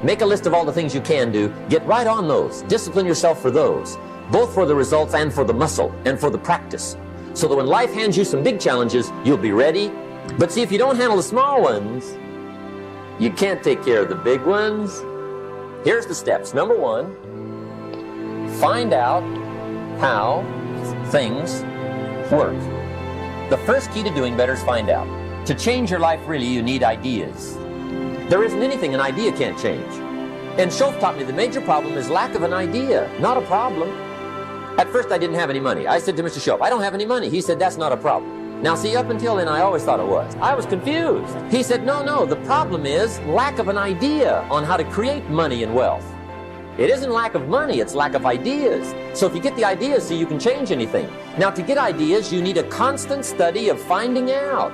Make a list of all the things you can do. Get right on those. Discipline yourself for those, both for the results and for the muscle and for the practice, so that when life hands you some big challenges, you'll be ready. But see, if you don't handle the small ones, you can't take care of the big ones. Here's the steps. Number one, find out how things work. The first key to doing better is find out. To change your life, really, you need ideas. There isn't anything an idea can't change. And Schoaf taught me the major problem is lack of an idea, not a problem. At first, I didn't have any money. I said to Mr. Schoaf, I don't have any money. He said, that's not a problem. Now, see, up until then, I always thought it was. I was confused. He said, no, the problem is lack of an idea on how to create money and wealth. It isn't lack of money, it's lack of ideas. So if you get the ideas, see, you can change anything. Now, to get ideas, you need a constant study of finding out.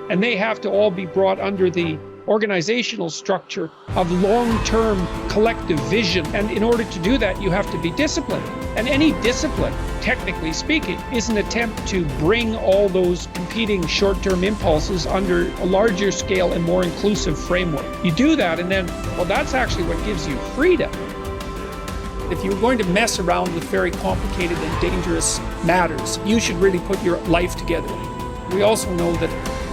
And they have to all be brought under the organizational structure of long-term collective vision. And in order to do that, you have to be disciplined. And any discipline, technically speaking, is an attempt to bring all those competing short-term impulses under a larger scale and more inclusive framework. You do that, and then, well, that's actually what gives you freedom. If you're going to mess around with very complicated and dangerous matters, you should really put your life together. We also know that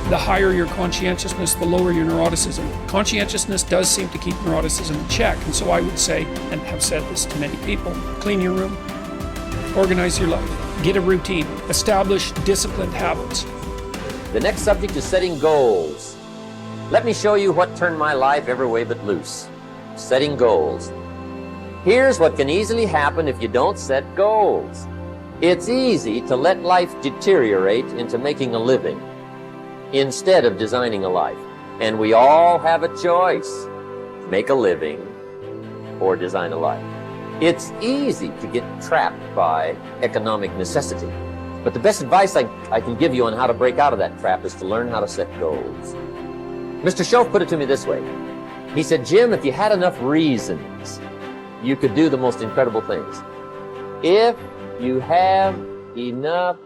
the higher your conscientiousness, the lower your neuroticism. Conscientiousness does seem to keep neuroticism in check, and so I would say, and have said this to many people, clean your room, organize your life, get a routine, establish disciplined habits. The next subject is setting goals. Let me show you what turned my life every way but loose. Setting goals. Here's what can easily happen if you don't set goals. It's easy to let life deteriorate into making a living instead of designing a life. And we all have a choice. Make a living or design a life. It's easy to get trapped by economic necessity. But the best advice I can give you on how to break out of that trap is to learn how to set goals. Mr. Schoaf put it to me this way. He said, Jim, if you had enough reasons, you could do the most incredible things. If you have enough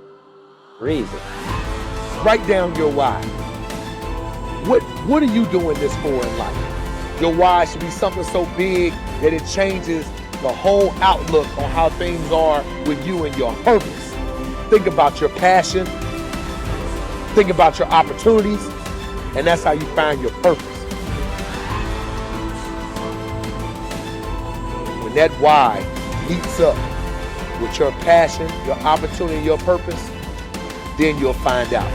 reasons. Write down your why. What are you doing this for in life? Your why should be something so big that it changes the whole outlook on how things are with you and your purpose. Think about your passion. Think about your opportunities. And that's how you find your purpose. When that why meets up with your passion, your opportunity, your purpose, then you'll find out.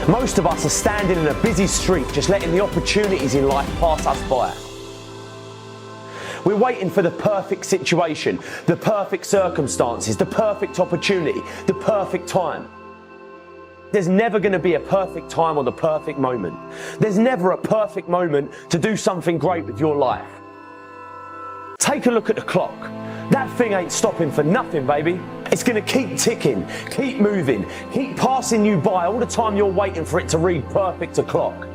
Most of us are standing in a busy street, just letting the opportunities in life pass us by. We're waiting for the perfect situation, the perfect circumstances, the perfect opportunity, the perfect time. There's never going to be a perfect time or the perfect moment. There's never a perfect moment to do something great with your life. Take a look at the clock. That thing ain't stopping for nothing, baby. It's going to keep ticking, keep moving, keep passing you by all the time you're waiting for it to read perfect o'clock.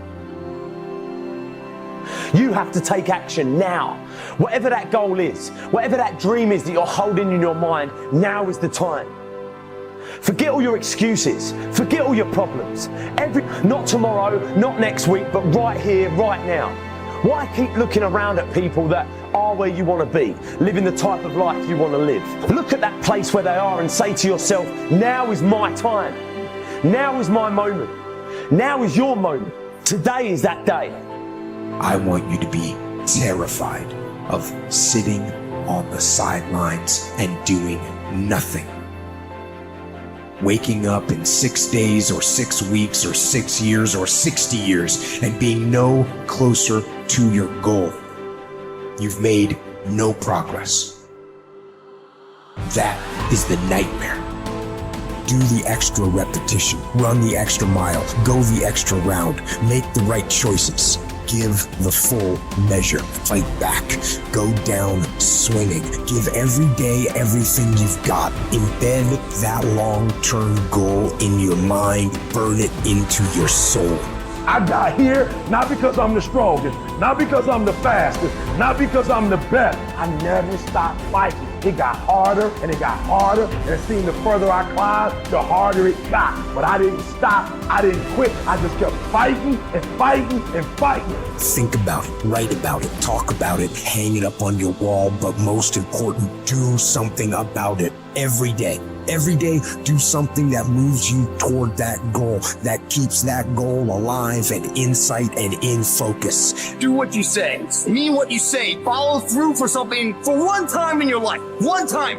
You have to take action now. Whatever that goal is, whatever that dream is that you're holding in your mind, now is the time. Forget all your excuses. Forget all your problems. Not tomorrow, not next week, but right here, right now. Why keep looking around at people that are where you want to be, living the type of life you want to live? Look at that place where they are and say to yourself, now is my time. Now is my moment. Now is your moment. Today is that day. I want you to be terrified of sitting on the sidelines and doing nothing. Waking up in 6 days or 6 weeks or 6 years or 60 years and being no closer to your goal. You've made no progress. That is the nightmare. Do the extra repetition, run the extra mile, go the extra round, make the right choices. Give the full measure, fight back, go down swinging, give every day everything you've got, embed that long-term goal in your mind, burn it into your soul. I got here not because I'm the strongest, not because I'm the fastest, not because I'm the best. I never stopped fighting. it got harder and it got harder. And it seemed the further I climbed, the harder it got. But I didn't stop. I didn't quit. I just kept fighting and fighting and fighting. Think about it, write about it, talk about it, hang it up on your wall, but most important, do something about it every day. Every day, do something that moves you toward that goal, that keeps that goal alive and in sight and in focus. Do what you say, mean what you say, follow through for something for one time in your life. One time.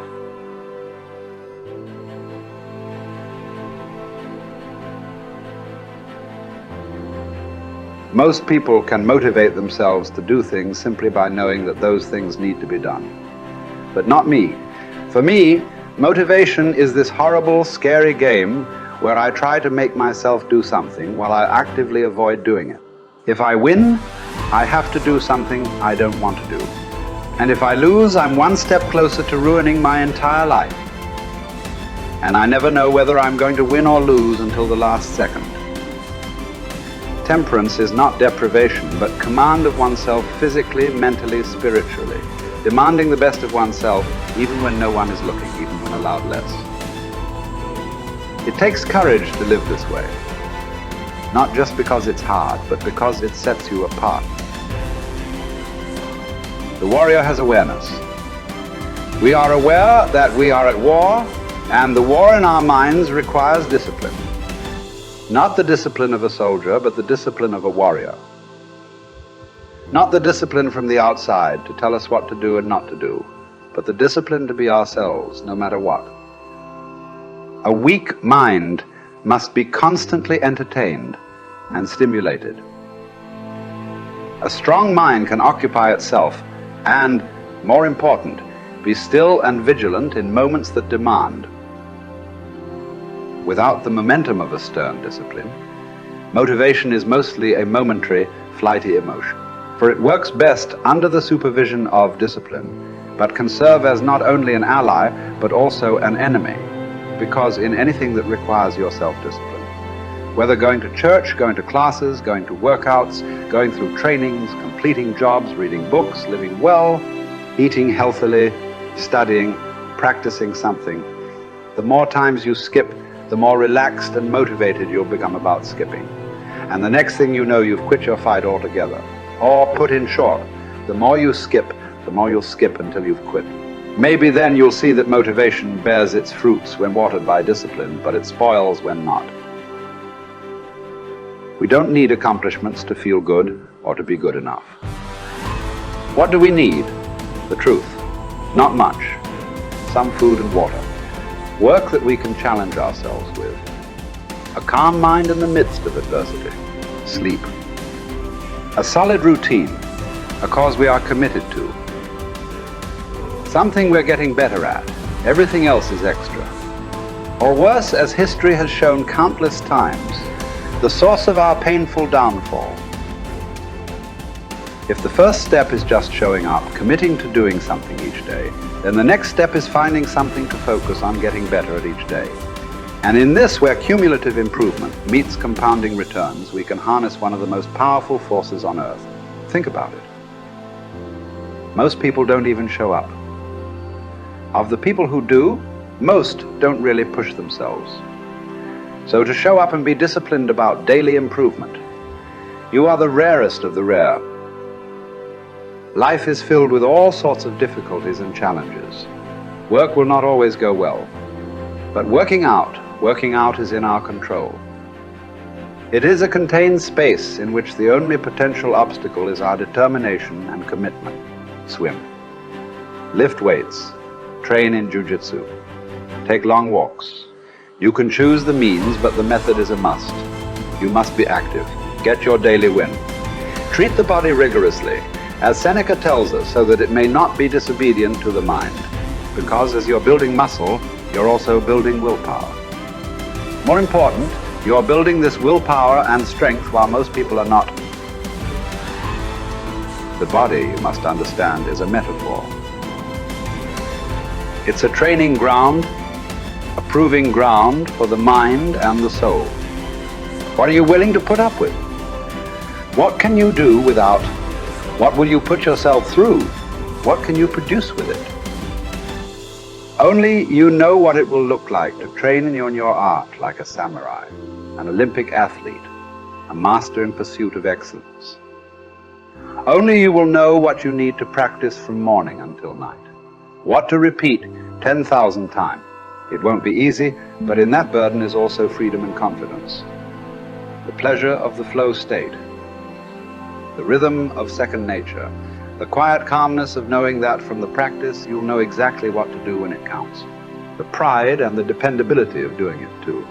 Most people can motivate themselves to do things simply by knowing that those things need to be done. But not me. For me, motivation is this horrible, scary game where I try to make myself do something while I actively avoid doing it. If I win, I have to do something I don't want to do. And if I lose, I'm one step closer to ruining my entire life. And I never know whether I'm going to win or lose until the last second. Temperance is not deprivation, but command of oneself physically, mentally, spiritually. Demanding the best of oneself even when no one is looking, even when allowed less. It takes courage to live this way. Not just because it's hard, but because it sets you apart. The warrior has awareness. We are aware that we are at war, and the war in our minds requires discipline. Not the discipline of a soldier, but the discipline of a warrior. Not the discipline from the outside to tell us what to do and not to do, but the discipline to be ourselves, no matter what. A weak mind must be constantly entertained and stimulated. A strong mind can occupy itself and, more important, be still and vigilant in moments that demand. Without the momentum of a stern discipline, motivation is mostly a momentary, flighty emotion. For it works best under the supervision of discipline, but can serve as not only an ally, but also an enemy, because in anything that requires your self-discipline, whether going to church, going to classes, going to workouts, going through trainings, completing jobs, reading books, living well, eating healthily, studying, practicing something, the more times you skip, the more relaxed and motivated you'll become about skipping. And the next thing you know, you've quit your fight altogether. Or put in short, the more you skip, the more you'll skip until you've quit. Maybe then you'll see that motivation bears its fruits when watered by discipline, but it spoils when not. We don't need accomplishments to feel good or to be good enough. What do we need? The truth. Not much. Some food and water. Work that we can challenge ourselves with. A calm mind in the midst of adversity. Sleep. A solid routine, a cause we are committed to. Something we're getting better at. Everything else is extra. Or worse, as history has shown countless times, the source of our painful downfall. If the first step is just showing up, committing to doing something each day, then the next step is finding something to focus on getting better at each day. And in this, where cumulative improvement meets compounding returns, we can harness one of the most powerful forces on earth. Think about it. Most people don't even show up. Of the people who do, most don't really push themselves. So to show up and be disciplined about daily improvement, you are the rarest of the rare. Life is filled with all sorts of difficulties and challenges. Work will not always go well. But working out is in our control. It is a contained space in which the only potential obstacle is our determination and commitment. Swim. Lift weights. Train in jiu-jitsu. Take long walks. You can choose the means, but the method is a must. You must be active. Get your daily win. Treat the body rigorously, as Seneca tells us, so that it may not be disobedient to the mind. Because as you're building muscle, you're also building willpower. More important, you're building this willpower and strength while most people are not. The body, you must understand, is a metaphor. It's a training ground, a proving ground for the mind and the soul. What are you willing to put up with? What can you do without? What will you put yourself through? What can you produce with it? Only you know what it will look like to train in your art like a samurai, an Olympic athlete, a master in pursuit of excellence. Only you will know what you need to practice from morning until night, what to repeat 10,000 times. It won't be easy, but in that burden is also freedom and confidence. The pleasure of the flow state, the rhythm of second nature, the quiet calmness of knowing that from the practice you'll know exactly what to do when it counts, the pride and the dependability of doing it too.